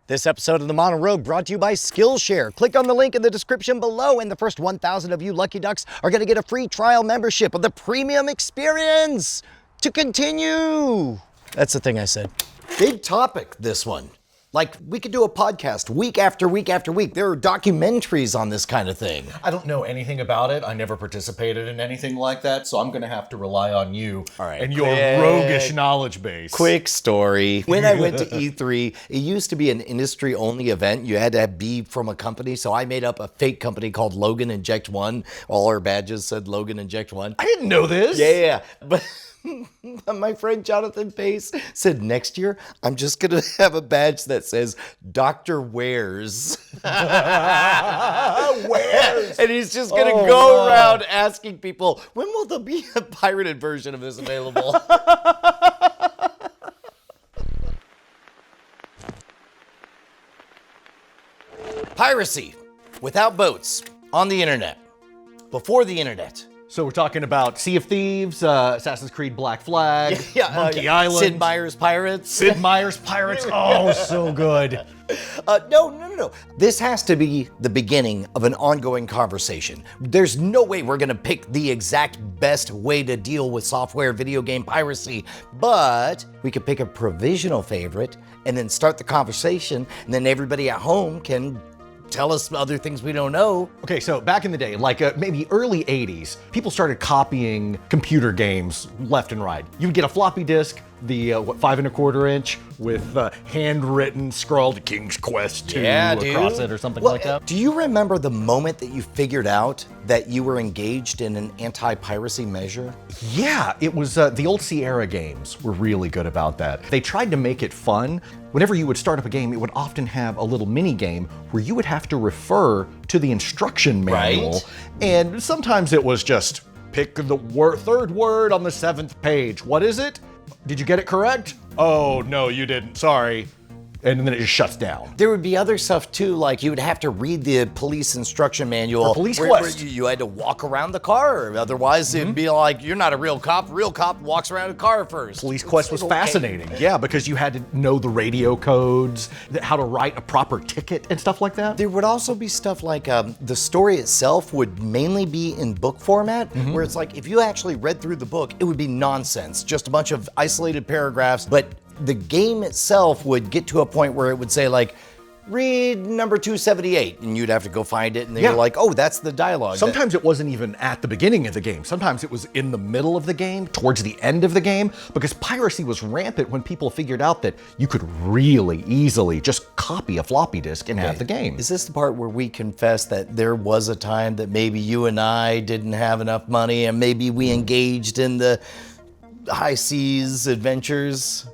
This episode of The Mono Rogue brought to you by Skillshare. Click on the link in the description below and the first 1,000 of you lucky ducks are gonna get a free trial membership of the premium experience to continue. That's the thing I said. Big topic, this one. Like, we could do a podcast week after week after week. There are documentaries on this kind of thing. I don't know anything about it. I never participated in anything like that, so I'm gonna have to rely on you and your roguish knowledge base. Quick story. When I went to E3, it used to be an industry-only event. You had to be from a company, so I made up a fake company called Logan Inject One. All our badges said Logan Inject One. I didn't know this. Yeah. But my friend Jonathan Pace said, next year, I'm just going to have a badge that says Dr. Wares. Wares. And he's just going to go around asking people, when will there be a pirated version of this available? Piracy without boats on the internet, before the internet. So we're talking about Sea of Thieves, Assassin's Creed Black Flag, Monkey Island. Sid Meier's Pirates. Sid Meier's Pirates. Oh, so good. No. This has to be the beginning of an ongoing conversation. There's no way we're gonna pick the exact best way to deal with software video game piracy, but we could pick a provisional favorite and then start the conversation, and then everybody at home can tell us other things we don't know. Okay, so back in the day, like maybe early 80s, people started copying computer games left and right. You would get a floppy disk, the 5 1/4 inch with handwritten, scrawled King's Quest 2 across it or something like that. Do you remember the moment that you figured out that you were engaged in an anti-piracy measure? Yeah, it was the old Sierra games were really good about that. They tried to make it fun. Whenever you would start up a game, it would often have a little mini game where you would have to refer to the instruction manual. Right. And sometimes it was just pick the third word on the 7th page. What is it? Did you get it correct? Oh, no, you didn't. Sorry. And then it just shuts down. There would be other stuff too, like you would have to read the police instruction manual. Or Police where Quest. you had to walk around the car. Otherwise, it'd be like, you're not a real cop. Real cop walks around a car first. Police Quest was fascinating. Yeah, because you had to know the radio codes, how to write a proper ticket and stuff like that. There would also be stuff like the story itself would mainly be in book format, where it's like, if you actually read through the book, it would be nonsense. Just a bunch of isolated paragraphs, but the game itself would get to a point where it would say like, read number 278, and you'd have to go find it, and then you're like, oh, that's the dialogue. Sometimes it wasn't even at the beginning of the game. Sometimes it was in the middle of the game, towards the end of the game, because piracy was rampant when people figured out that you could really easily just copy a floppy disk and have the game. Is this the part where we confess that there was a time that maybe you and I didn't have enough money, and maybe we engaged in the high seas adventures?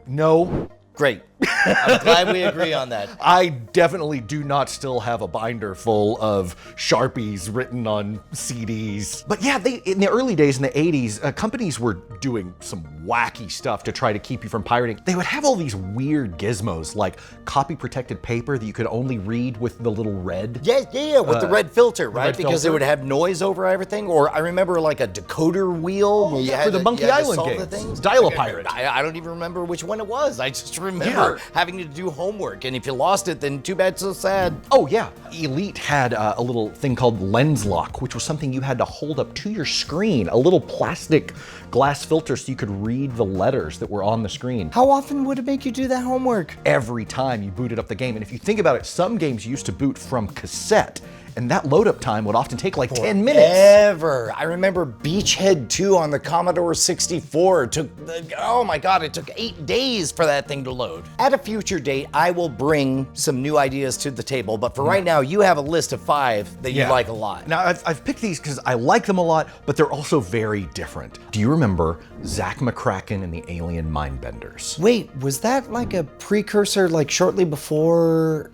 No. Great. I'm glad we agree on that. I definitely do not still have a binder full of Sharpies written on CDs. But yeah, in the early days, in the 80s, companies were doing some wacky stuff to try to keep you from pirating. They would have all these weird gizmos, like copy-protected paper that you could only read with the little red. Yeah, with the red filter, right? Because filter. it would have noise over everything. Or I remember like a decoder wheel. Where you had for the Monkey Island solve games. the things. Dial-A-Pirate. I don't even remember which one it was. I just remember having to do homework, and if you lost it, then too bad, so sad. Oh yeah, Elite had a little thing called lens lock, which was something you had to hold up to your screen, a little plastic glass filter so you could read the letters that were on the screen. How often would it make you do that homework? Every time you booted up the game. And if you think about it, some games used to boot from cassette, and that load up time would often take like 10 minutes. I remember Beachhead 2 on the Commodore 64. It took 8 days for that thing to load. At a future date, I will bring some new ideas to the table, but for right now, you have a list of 5 that you like a lot. Now, I've picked these because I like them a lot, but they're also very different. Do you remember Zach McCracken and the Alien Mindbenders? Wait, was that like a precursor, like shortly before?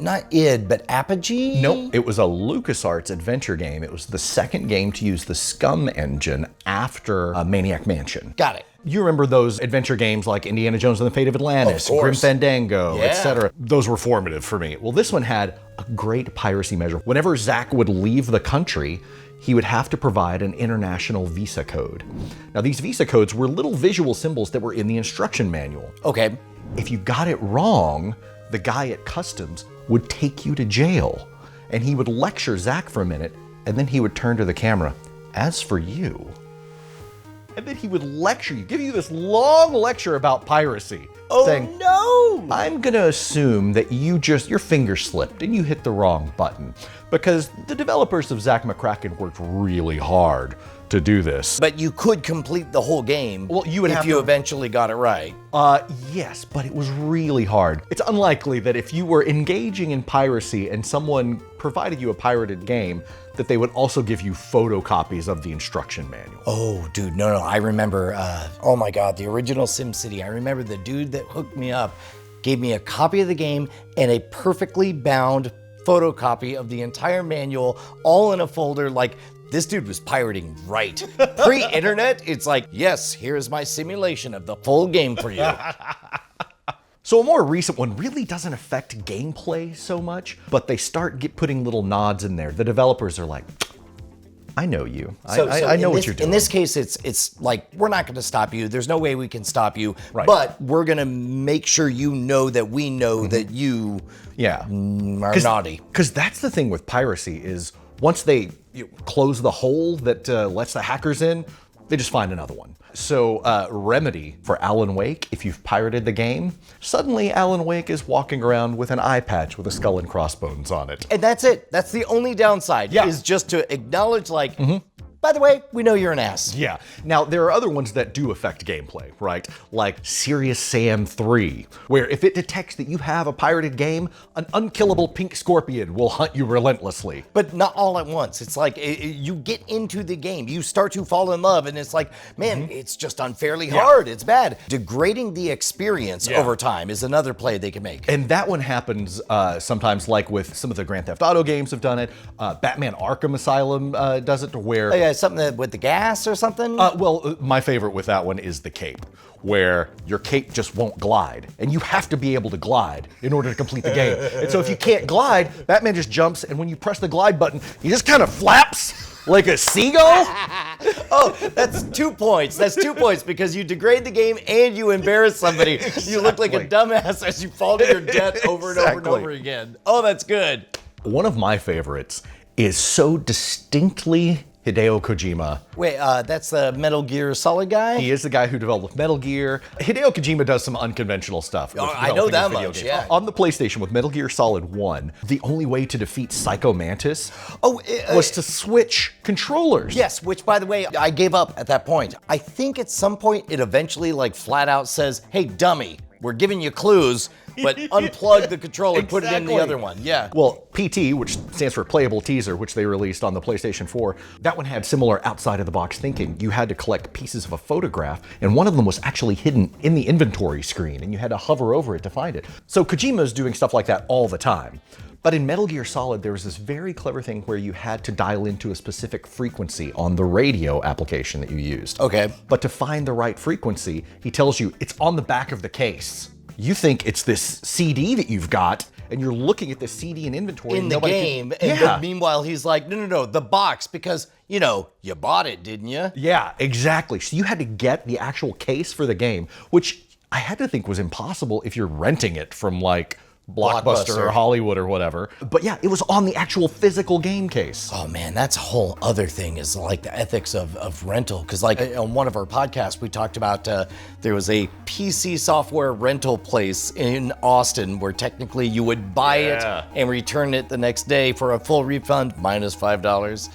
Not id, but Apogee? Nope, it was a LucasArts adventure game. It was the second game to use the Scum engine after Maniac Mansion. Got it. You remember those adventure games like Indiana Jones and the Fate of Atlantis, Grim Fandango, etc. Those were formative for me. Well, this one had a great piracy measure. Whenever Zach would leave the country, he would have to provide an international visa code. Now, these visa codes were little visual symbols that were in the instruction manual. Okay. If you got it wrong, the guy at customs would take you to jail. And he would lecture Zach for a minute, and then he would turn to the camera. As for you. And then he would lecture you, give you this long lecture about piracy. Oh, saying, no! I'm gonna assume that your finger slipped and you hit the wrong button. Because the developers of Zach McCracken worked really hard to do this. But you could complete the whole game Well, you would if have you to- eventually got it right. Yes, but it was really hard. It's unlikely that if you were engaging in piracy and someone provided you a pirated game, that they would also give you photocopies of the instruction manual. Oh, dude, no. I remember, oh my God, the original SimCity. I remember the dude that hooked me up gave me a copy of the game and a perfectly bound photocopy of the entire manual, all in a folder. Like, this dude was pirating right. Pre-internet, it's like, yes, here's my simulation of the full game for you. So a more recent one really doesn't affect gameplay so much, but they start putting little nods in there. The developers are like, I know you. I know what you're doing. In this case, it's like, we're not gonna stop you. There's no way we can stop you, Right. but we're gonna make sure you know that we know that you are naughty. Because that's the thing with piracy is once they close the hole that lets the hackers in, they just find another one. So remedy for Alan Wake, if you've pirated the game, suddenly Alan Wake is walking around with an eye patch with a skull and crossbones on it. And that's it. That's the only downside, is just to acknowledge, like, by the way, we know you're an ass. Yeah. Now, there are other ones that do affect gameplay, right? Like Serious Sam 3, where if it detects that you have a pirated game, an unkillable pink scorpion will hunt you relentlessly. But not all at once. It's like you get into the game, you start to fall in love, and it's like, man, it's just unfairly hard. It's bad. Degrading the experience over time is another play they can make. And that one happens sometimes, like with some of the Grand Theft Auto games have done it. Batman Arkham Asylum does it, where... Oh, yeah, something with the gas or something? My favorite with that one is the cape, where your cape just won't glide, and you have to be able to glide in order to complete the game. And so if you can't glide, Batman just jumps, and when you press the glide button, he just kind of flaps like a seagull. Oh, that's 2 points. That's 2 points because you degrade the game and you embarrass somebody. Exactly. You look like a dumbass as you fall to your death over and over and over again. Oh, that's good. One of my favorites is so distinctly Hideo Kojima. Wait, that's the Metal Gear Solid guy? He is the guy who developed Metal Gear. Hideo Kojima does some unconventional stuff. with I know developing that his video much, games. yeah. On the PlayStation with Metal Gear Solid 1, the only way to defeat Psycho Mantis was to switch controllers. Yes, which by the way, I gave up at that point. I think at some point it eventually like flat out says, hey dummy, we're giving you clues, but unplug the controller and put it in the other one. Yeah. Well, PT, which stands for Playable Teaser, which they released on the PlayStation 4, that one had similar outside-of-the-box thinking. You had to collect pieces of a photograph, and one of them was actually hidden in the inventory screen, and you had to hover over it to find it. So Kojima's doing stuff like that all the time. But in Metal Gear Solid, there was this very clever thing where you had to dial into a specific frequency on the radio application that you used. Okay. But to find the right frequency, he tells you it's on the back of the case. You think it's this CD that you've got, and you're looking at the CD in inventory. In the game, but meanwhile he's like, no, the box, because, you know, you bought it, didn't you? Yeah, exactly. So you had to get the actual case for the game, which I had to think was impossible if you're renting it from like Blockbuster or Hollywood or whatever. But yeah, it was on the actual physical game case. Oh man, that's a whole other thing is like the ethics of rental. Because like on one of our podcasts, we talked about there was a PC software rental place in Austin where technically you would buy it and return it the next day for a full refund minus $5.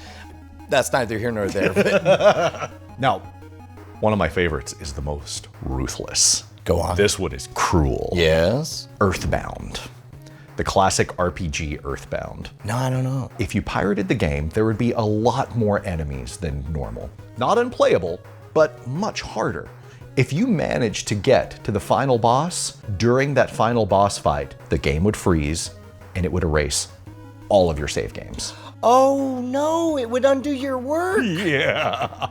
That's neither here nor there. Now, one of my favorites is the most ruthless. Go on. This one is cruel. Yes? Earthbound. The classic RPG Earthbound. No, I don't know. If you pirated the game, there would be a lot more enemies than normal. Not unplayable, but much harder. If you managed to get to the final boss, during that final boss fight, the game would freeze and it would erase all of your save games. Oh no, it would undo your work. Yeah.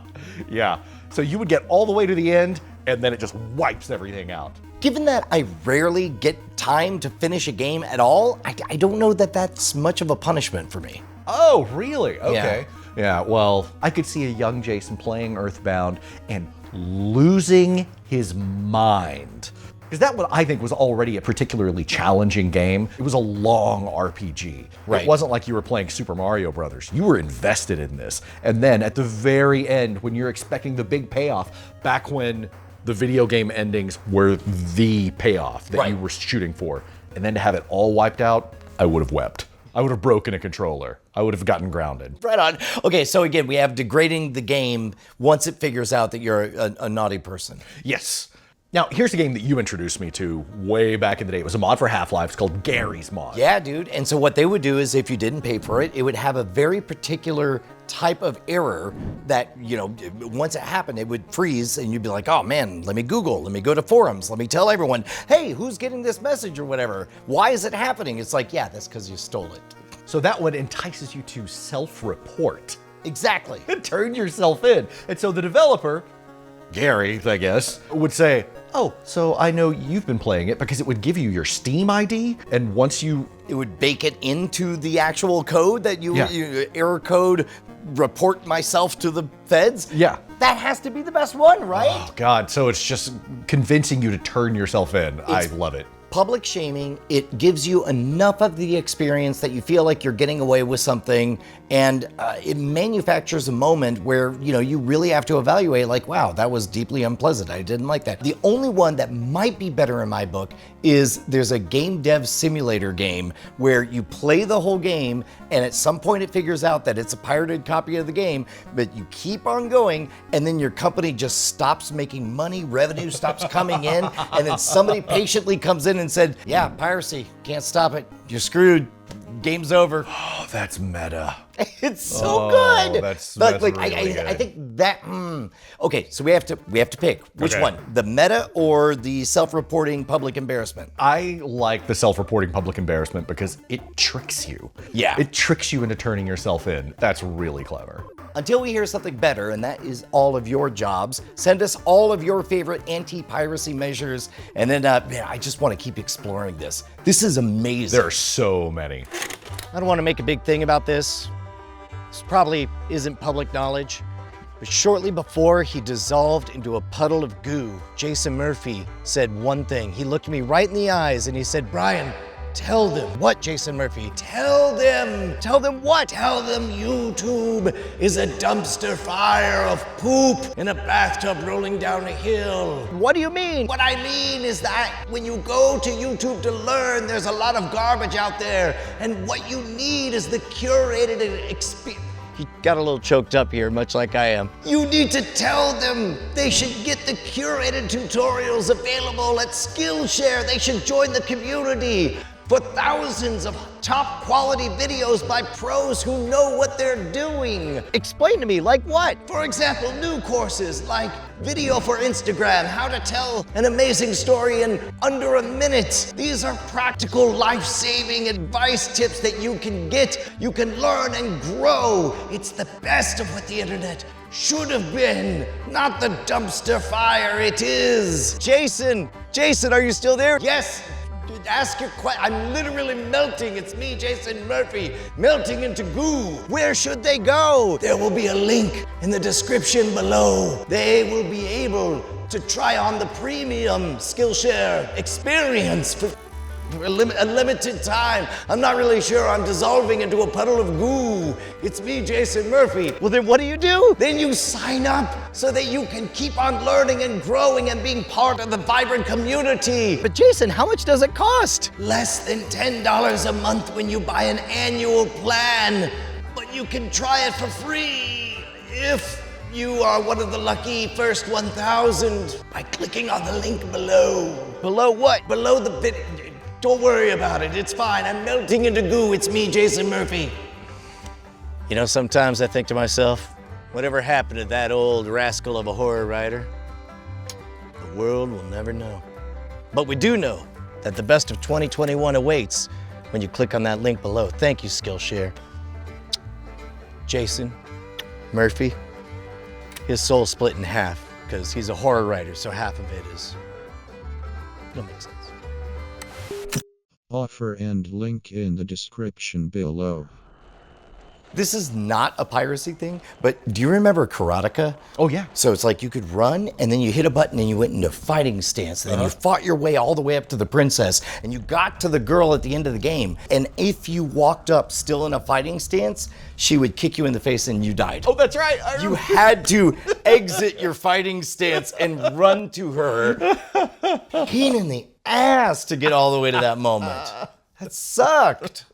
So you would get all the way to the end, and then it just wipes everything out. Given that I rarely get time to finish a game at all, I don't know that that's much of a punishment for me. Oh, really? Okay. Yeah, well, I could see a young Jason playing Earthbound and losing his mind. Because that one I think was already a particularly challenging game. It was a long RPG. Right. It wasn't like you were playing Super Mario Brothers. You were invested in this. And then at the very end, when you're expecting the big payoff, back when the video game endings were the payoff that you were shooting for, and then to have it all wiped out, I would have wept. I would have broken a controller. I would have gotten grounded. Right on. Okay, so again, we have degrading the game once it figures out that you're a naughty person. Yes. Now, here's a game that you introduced me to way back in the day. It was a mod for Half-Life. It's called Gary's Mod. Yeah, dude. And so what they would do is if you didn't pay for it, it would have a very particular type of error that, you know, once it happened, it would freeze and you'd be like, oh man, let me Google, let me go to forums, let me tell everyone, hey, who's getting this message or whatever? Why is it happening? It's like, yeah, that's because you stole it. So that one entices you to self-report. Exactly. And turn yourself in. And so the developer, Gary, I guess, would say, oh, so I know you've been playing it, because it would give you your Steam ID, and once you... It would bake it into the actual code that you error code, report myself to the feds. Yeah. That has to be the best one, right? Oh, God. So it's just convincing you to turn yourself in. I love it. Public shaming, it gives you enough of the experience that you feel like you're getting away with something, and it manufactures a moment where, you know, you really have to evaluate, like, wow, that was deeply unpleasant. I didn't like that. The only one that might be better in my book is there's a game dev simulator game where you play the whole game, and at some point it figures out that it's a pirated copy of the game, but you keep on going, and then your company just stops making money, revenue stops coming in, and then somebody patiently comes in and said, yeah, piracy, can't stop it, you're screwed, game's over. Oh, that's meta. It's so good. That's like really good. I think that. Okay, so we have to pick which one, the meta or the self-reporting public embarrassment. I like the self-reporting public embarrassment because it tricks you. Yeah. It tricks you into turning yourself in. That's really clever. Until we hear something better, and that is all of your jobs, send us all of your favorite anti-piracy measures, and then, man, I just want to keep exploring this. This is amazing. There are so many. I don't want to make a big thing about this. This probably isn't public knowledge, but shortly before he dissolved into a puddle of goo, Jason Murphy said one thing. He looked me right in the eyes and he said, Brian, tell them. What, Jason Murphy? Tell them. Tell them what? Tell them YouTube is a dumpster fire of poop in a bathtub rolling down a hill. What do you mean? What I mean is that when you go to YouTube to learn, there's a lot of garbage out there, and what you need is the curated experience. He got a little choked up here, much like I am. You need to tell them they should get the curated tutorials available at Skillshare. They should join the community for thousands of top quality videos by pros who know what they're doing. Explain to me, like what? For example, new courses like video for Instagram, how to tell an amazing story in under a minute. These are practical, life-saving advice tips that you can get, you can learn and grow. It's the best of what the internet should have been, not the dumpster fire it is. Jason, are you still there? Yes. Ask your question. I'm literally melting. It's me, Jason Murphy, melting into goo. Where should they go? There will be a link in the description below. They will be able to try on the premium Skillshare experience for a limited time. I'm not really sure. I'm dissolving into a puddle of goo. It's me, Jason Murphy. Well, then what do? Then you sign up so that you can keep on learning and growing and being part of the vibrant community. But Jason, how much does it cost? Less than $10 a month when you buy an annual plan. But you can try it for free if you are one of the lucky first 1,000 by clicking on the link below. Below what? Below the video. Don't worry about it, it's fine. I'm melting into goo. It's me, Jason Murphy. You know, sometimes I think to myself, whatever happened to that old rascal of a horror writer? The world will never know. But we do know that the best of 2021 awaits when you click on that link below. Thank you, Skillshare. Jason Murphy, his soul split in half because he's a horror writer, so half of it is, it'll make sense. Offer and link in the description below. This is not a piracy thing, but do you remember karateka? Oh, yeah. So it's like you could run, and then you hit a button, and you went into fighting stance, and then you fought your way all the way up to the princess, and you got to the girl at the end of the game. And if you walked up still in a fighting stance, she would kick you in the face, and you died. Oh, that's right. You had to exit your fighting stance and run to her. Pain in the ass to get all the way to that moment. That sucked.